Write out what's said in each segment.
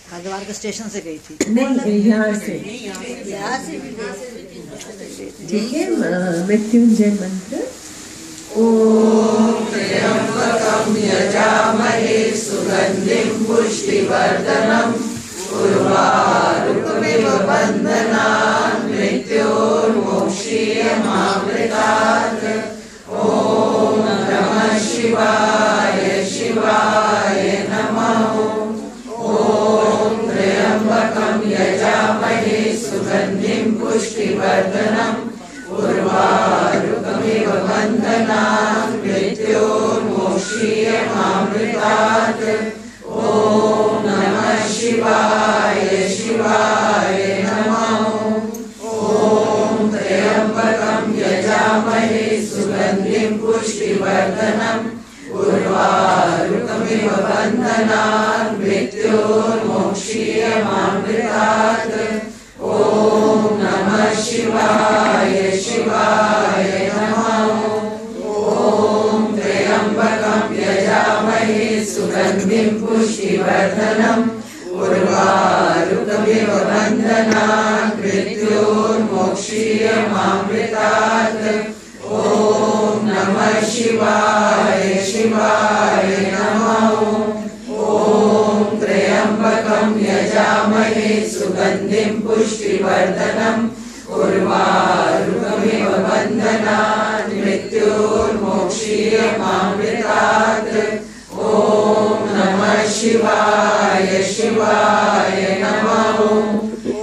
हरिद्वार के स्टेशन से गई थी। नहीं, यहाँ से। ठीक है, मृत्युंजय मंत्र। ओम त्र्यंबकं यजामहे सुगंधिं पुष्टिवर्धनम् उर्वारुकमिव बन्धनान् मृत्योर्मोक्षीयमामृतात्। ओम नमः शिवाय शिवाय नमः। ओम त्र्यंबकं यजामहे सुगंधिं पुष्टिवर्धनम् उर्वारुकमिव बन्धनान् मृत्योर्मोक्षीयमामृतात्। ओम नमः शिवाय शिवाय नमः। ओम त्र्यंबकं यजामहे सुगंधिं पुष्टिवर्धनम् उर्वारुकमिव बन्धनान् मृत्योर्मोक्षीयमामृतात्। ओम नमः शिवाय शिवाय नमः। ओम त्र्यंबकं यजामहे सुगंधिं पुष्टिवर्धनम् उर्वारुकमिव बन्धनान् मृत्योर्मोक्षीयमामृतात्। ओम नमः शिवाय शिवाय नमः। ओम त्र्यंबकं यजामहे सुगंधिं पुष्टिवर्धनम् उर्वारुकमिव बन्धनान् मृत्योर्मोक्षीयमामृतात्। ओम नमः शिवाय शिवाय नमः।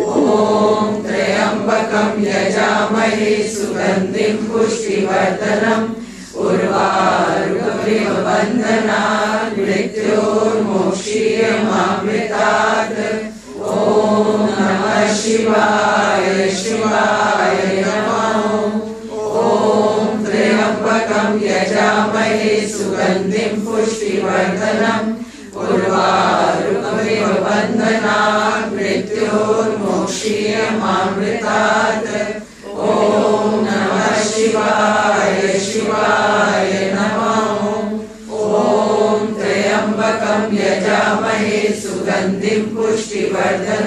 ओम त्र्यंबकं यजामहे सुगंधिं पुष्टिवर्धनम् उर्वारुकमिव बन्धनान् मृत्योर्मोक्षीयमामृतात्। ओम नमः शिवाय शिवाय नमः। ओम त्र्यंबकं यजामहे सुगंधिं पुष्टिवर्धनम् उर्वारुकमिव बन्धनान् मृत्योर्मोक्षीयमामृतात्। ओम नमः शिवाय शिवाय नमः। ओम त्र्यंबकं यजामहे सुगंधिं पुष्टिवर्धनम्